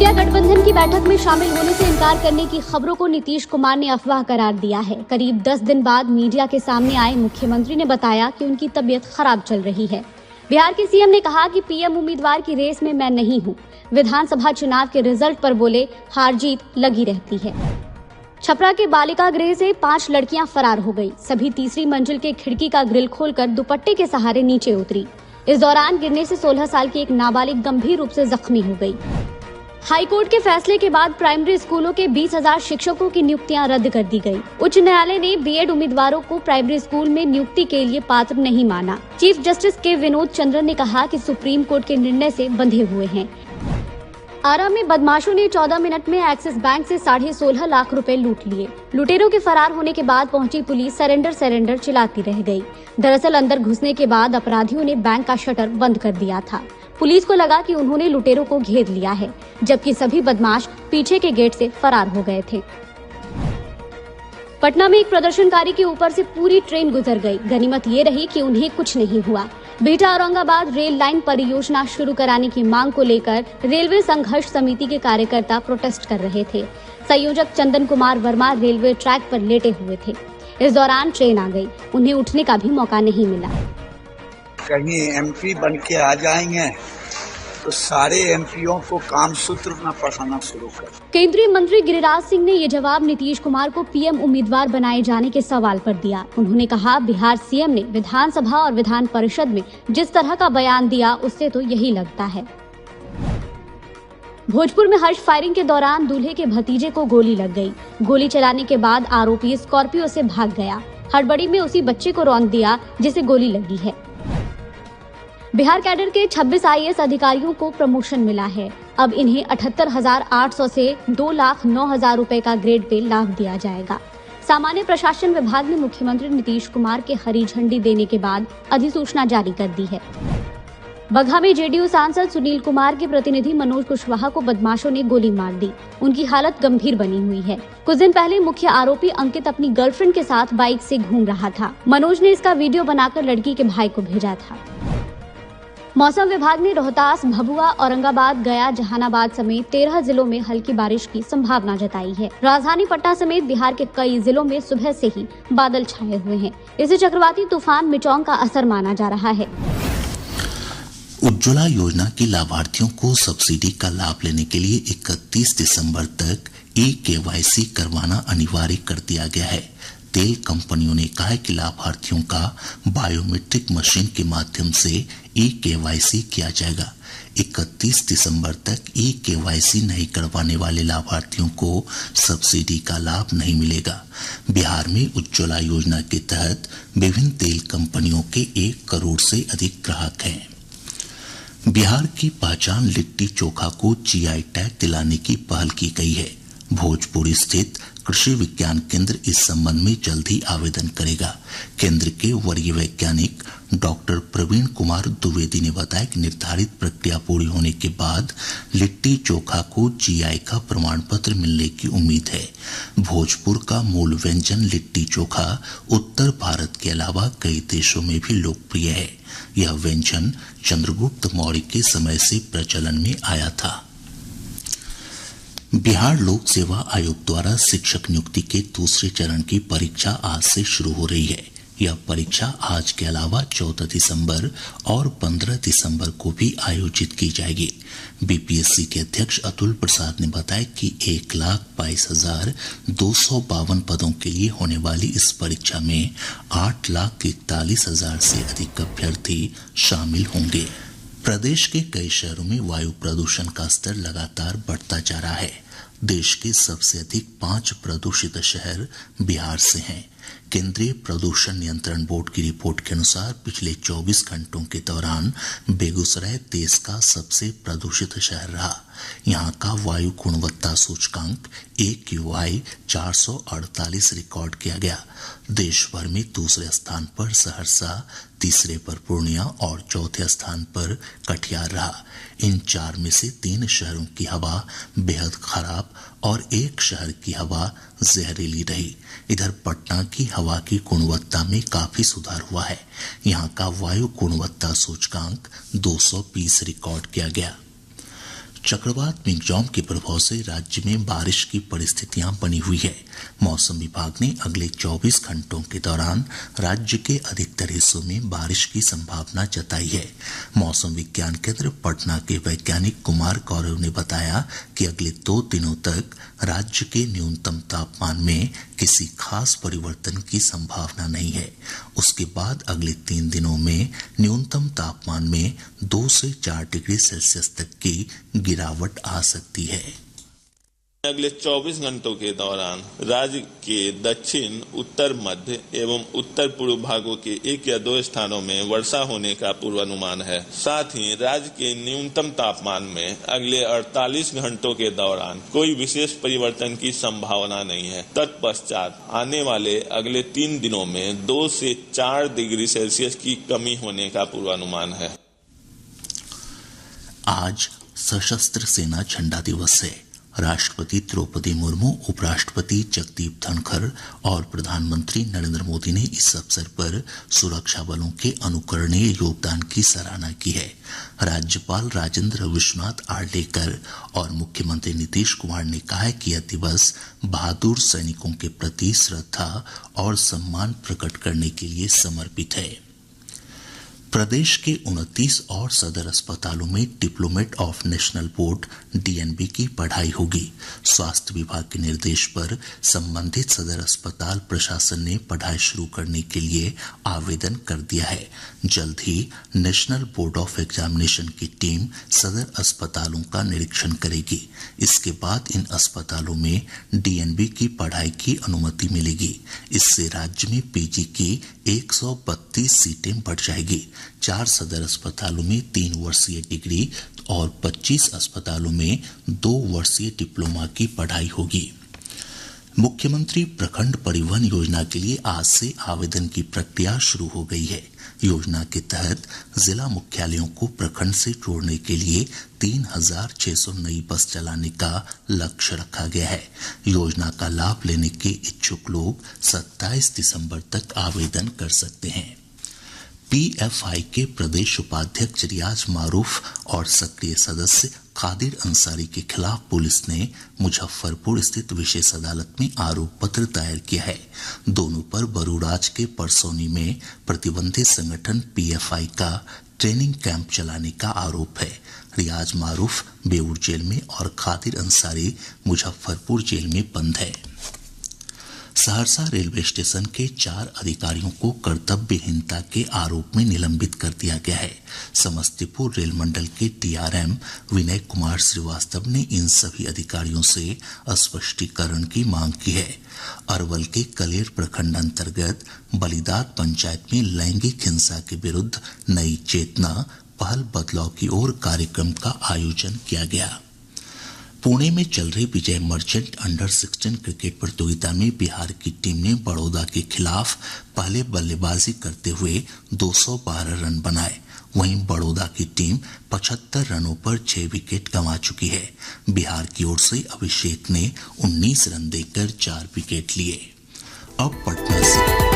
India गठबंधन की बैठक में शामिल होने से इनकार करने की खबरों को नीतीश कुमार ने अफवाह करार दिया है। करीब 10 दिन बाद मीडिया के सामने आए मुख्यमंत्री ने बताया कि उनकी तबीयत खराब चल रही है। बिहार के सीएम ने कहा कि पीएम उम्मीदवार की रेस में मैं नहीं हूं। विधानसभा चुनाव के रिजल्ट पर बोले, हार जीत लगी रहती है। छपरा के बालिका गृह से 5 लड़कियां फरार हो गई। सभी तीसरी मंजिल के खिड़की का ग्रिल खोलकर दुपट्टे के सहारे नीचे उतरी। इस दौरान गिरने से 16 साल की एक नाबालिग गंभीर रूप से जख्मी हो गई। हाईकोर्ट के फैसले के बाद प्राइमरी स्कूलों के 20,000 शिक्षकों की नियुक्तियां रद्द कर दी गई। उच्च न्यायालय ने बीएड उम्मीदवारों को प्राइमरी स्कूल में नियुक्ति के लिए पात्र नहीं माना। चीफ जस्टिस के विनोद चंद्रन ने कहा कि सुप्रीम कोर्ट के निर्णय से बंधे हुए हैं। आरा में बदमाशों ने 14 मिनट में एक्सिस बैंक से 16.5 लाख रुपए लूट लिए। लुटेरों के फरार होने के बाद पहुंची पुलिस सरेंडर चिल्लाती रह गई। दरअसल अंदर घुसने के बाद अपराधियों ने बैंक का शटर बंद कर दिया था। पुलिस को लगा कि उन्होंने लुटेरों को घेर लिया है, जबकि सभी बदमाश पीछे के गेट से फरार हो गए थे। पटना में एक प्रदर्शनकारी के ऊपर से पूरी ट्रेन गुजर गई। गनीमत ये रही कि उन्हें कुछ नहीं हुआ। बिहटा औरंगाबाद रेल लाइन परियोजना शुरू कराने की मांग को लेकर रेलवे संघर्ष समिति के कार्यकर्ता प्रोटेस्ट कर रहे थे। संयोजक चंदन कुमार वर्मा रेलवे ट्रैक पर लेटे हुए थे। इस दौरान ट्रेन आ गई, उन्हें उठने का भी मौका नहीं मिला। कहीं एमपी बन के आ जाएंगे तो सारे एमपीओ को काम सूत्र न पढ़ाना शुरू कर। केंद्रीय मंत्री गिरिराज सिंह ने ये जवाब नीतीश कुमार को पीएम उम्मीदवार बनाए जाने के सवाल पर दिया। उन्होंने कहा, बिहार सीएम ने विधानसभा और विधान परिषद में जिस तरह का बयान दिया उससे तो यही लगता है। भोजपुर में हर्ष फायरिंग के दौरान दूल्हे के भतीजे को गोली लग गई। गोली चलाने के बाद आरोपी स्कॉर्पियो से भाग गया। हड़बड़ी में उसी बच्चे को रौंद दिया जिसे गोली लगी है। बिहार कैडर के 26 आईएएस अधिकारियों को प्रमोशन मिला है। अब इन्हें 78,800 से 2,09,000 रुपए का ग्रेड पे लाभ दिया जाएगा। सामान्य प्रशासन विभाग ने मुख्यमंत्री नीतीश कुमार के हरी झंडी देने के बाद अधिसूचना जारी कर दी है। बगहा में जेडीयू सांसद सुनील कुमार के प्रतिनिधि मनोज कुशवाहा को बदमाशों ने गोली मार दी। उनकी हालत गंभीर बनी हुई है। कुछ दिन पहले मुख्य आरोपी अंकित अपनी गर्लफ्रेंड के साथ बाइक से घूम रहा था। मनोज ने इसका वीडियो बनाकर लड़की के भाई को भेजा था। मौसम विभाग ने रोहतास, भभुआ, औरंगाबाद, गया, जहानाबाद समेत 13 जिलों में हल्की बारिश की संभावना जताई है। राजधानी पटना समेत बिहार के कई जिलों में सुबह से ही बादल छाए हुए हैं। इसे चक्रवाती तूफान मिचोंग का असर माना जा रहा है। उज्ज्वला योजना के लाभार्थियों को सब्सिडी का लाभ लेने के लिए 31 दिसंबर तक ई-केवाईसी करवाना अनिवार्य कर दिया गया है। तेल कंपनियों ने कहा है कि लाभार्थियों का बायोमेट्रिक मशीन के माध्यम से ई-केवाईसी किया जाएगा। 31 दिसंबर तक ई-केवाईसी नहीं करवाने वाले लाभार्थियों को सब्सिडी का लाभ नहीं मिलेगा। बिहार में उज्ज्वला योजना के तहत विभिन्न तेल कंपनियों के 1 करोड़ से अधिक ग्राहक हैं। बिहार की पहचान लिट्टी चोखा को जीआई टैग दिलाने की पहल की गई है। भोजपुर स्थित कृषि विज्ञान केंद्र इस संबंध में जल्द ही आवेदन करेगा। केंद्र के वरीय वैज्ञानिक डॉक्टर प्रवीण कुमार द्विवेदी ने बताया कि निर्धारित प्रक्रिया पूरी होने के बाद लिट्टी चोखा को जीआई का प्रमाण पत्र मिलने की उम्मीद है। भोजपुर का मूल व्यंजन लिट्टी चोखा उत्तर भारत के अलावा कई देशों में भी लोकप्रिय है। यह व्यंजन चंद्रगुप्त मौर्य के समय से प्रचलन में आया था। बिहार लोक सेवा आयोग द्वारा शिक्षक नियुक्ति के दूसरे चरण की परीक्षा आज से शुरू हो रही है। यह परीक्षा आज के अलावा 14 दिसंबर और 15 दिसंबर को भी आयोजित की जाएगी। बीपीएससी के अध्यक्ष अतुल प्रसाद ने बताया कि 1,22,252 पदों के लिए होने वाली इस परीक्षा में 8,41,000 से अधिक अभ्यर्थी शामिल होंगे। प्रदेश के कई शहरों में वायु प्रदूषण का स्तर लगातार बढ़ता जा रहा है। देश के सबसे अधिक 5 प्रदूषित शहर बिहार से हैं। केंद्रीय प्रदूषण नियंत्रण बोर्ड की रिपोर्ट के अनुसार पिछले 24 घंटों के दौरान बेगूसराय देश का सबसे प्रदूषित शहर रहा। यहाँ का वायु गुणवत्ता सूचकांक AQI 448 रिकॉर्ड किया गया। देश भर में दूसरे स्थान पर सहरसा, तीसरे पर पूर्णिया और चौथे स्थान पर कटिहार रहा। इन 4 में से 3 शहरों की हवा बेहद खराब और 1 शहर की हवा जहरीली रही। इधर पटना की हवा की गुणवत्ता में काफी सुधार हुआ है। यहाँ का वायु गुणवत्ता सूचकांक 220 रिकॉर्ड किया गया। चक्रवात मिगजॉम के प्रभाव से राज्य में बारिश की परिस्थितियां बनी हुई है। मौसम विभाग ने अगले 24 घंटों के दौरान राज्य के अधिकतर हिस्सों में बारिश की संभावना जताई है। मौसम विज्ञान केंद्र पटना के वैज्ञानिक कुमार गौरव ने बताया कि अगले 2 दिनों तक राज्य के न्यूनतम तापमान में किसी खास परिवर्तन की संभावना नहीं है। उसके बाद अगले 3 दिनों में न्यूनतम तापमान में 2 से 4 डिग्री सेल्सियस तक की गिरावट आ सकती है। अगले 24 घंटों के दौरान राज्य के दक्षिण, उत्तर मध्य एवं उत्तर पूर्व भागों के 1 या 2 स्थानों में वर्षा होने का पूर्वानुमान है। साथ ही राज्य के न्यूनतम तापमान में अगले 48 घंटों के दौरान कोई विशेष परिवर्तन की संभावना नहीं है। तत्पश्चात आने वाले अगले 3 दिनों में 2 से 4 डिग्री सेल्सियस की कमी होने का पूर्वानुमान है। आज सशस्त्र सेना झंडा दिवस है। राष्ट्रपति द्रौपदी मुर्मू, उपराष्ट्रपति जगदीप धनखड़ और प्रधानमंत्री नरेंद्र मोदी ने इस अवसर पर सुरक्षा बलों के अनुकरणीय योगदान की सराहना की है। राज्यपाल राजेंद्र विश्वनाथ आर्लेकर और मुख्यमंत्री नीतीश कुमार ने कहा है कि यह दिवस बहादुर सैनिकों के प्रति श्रद्धा और सम्मान प्रकट करने के लिए समर्पित है। प्रदेश के 29 और सदर अस्पतालों में diplomat of national board DNB की पढ़ाई होगी। स्वास्थ्य विभाग के निर्देश पर संबंधित सदर अस्पताल प्रशासन ने पढ़ाई शुरू करने के लिए आवेदन कर दिया है। जल्द ही नेशनल बोर्ड ऑफ एग्जामिनेशन की टीम सदर अस्पतालों का निरीक्षण करेगी। इसके बाद इन अस्पतालों में डीएनबी की पढ़ाई की अनुमति मिलेगी। इससे राज्य में पीजी की 132 सीटें बढ़ जाएगी। 4 सदर अस्पतालों में 3 वर्षीय डिग्री और 25 अस्पतालों में 2 वर्षीय डिप्लोमा की पढ़ाई होगी। मुख्यमंत्री प्रखंड परिवहन योजना के लिए आज से आवेदन की प्रक्रिया शुरू हो गई है। योजना के तहत जिला मुख्यालयों को प्रखंड से जोड़ने के लिए 3600 नई बस चलाने का लक्ष्य रखा गया है। योजना का लाभ लेने के इच्छुक लोग 27 दिसंबर तक आवेदन कर सकते हैं। पीएफआई के प्रदेश उपाध्यक्ष रियाज मारूफ और सक्रिय सदस्य कादिर अंसारी के खिलाफ पुलिस ने मुजफ्फरपुर स्थित विशेष अदालत में आरोप पत्र दायर किया है। दोनों पर बरूराज के परसौनी में प्रतिबंधित संगठन पीएफआई का ट्रेनिंग कैंप चलाने का आरोप है। रियाज मारूफ बेऊर जेल में और कादिर अंसारी मुजफ्फरपुर जेल में बंद है। सहरसा रेलवे स्टेशन के 4 अधिकारियों को कर्तव्यहीनता के आरोप में निलंबित कर दिया गया है। समस्तीपुर रेल मंडल के डीआरएम विनय कुमार श्रीवास्तव ने इन सभी अधिकारियों से स्पष्टीकरण की मांग की है। अरवल के कलेर प्रखंड अंतर्गत बलिदात पंचायत में लैंगिक हिंसा के विरुद्ध नई चेतना पहल बदलाव की ओर कार्यक्रम का आयोजन किया गया। पुणे में चल रही विजय मर्चेंट अंडर 16 क्रिकेट प्रतियोगिता में बिहार की टीम ने बड़ौदा के खिलाफ पहले बल्लेबाजी करते हुए 212 रन बनाए। वहीं बड़ौदा की टीम 75 रनों पर 6 विकेट गंवा चुकी है। बिहार की ओर से अभिषेक ने 19 रन देकर 4 विकेट लिए। अब पटना से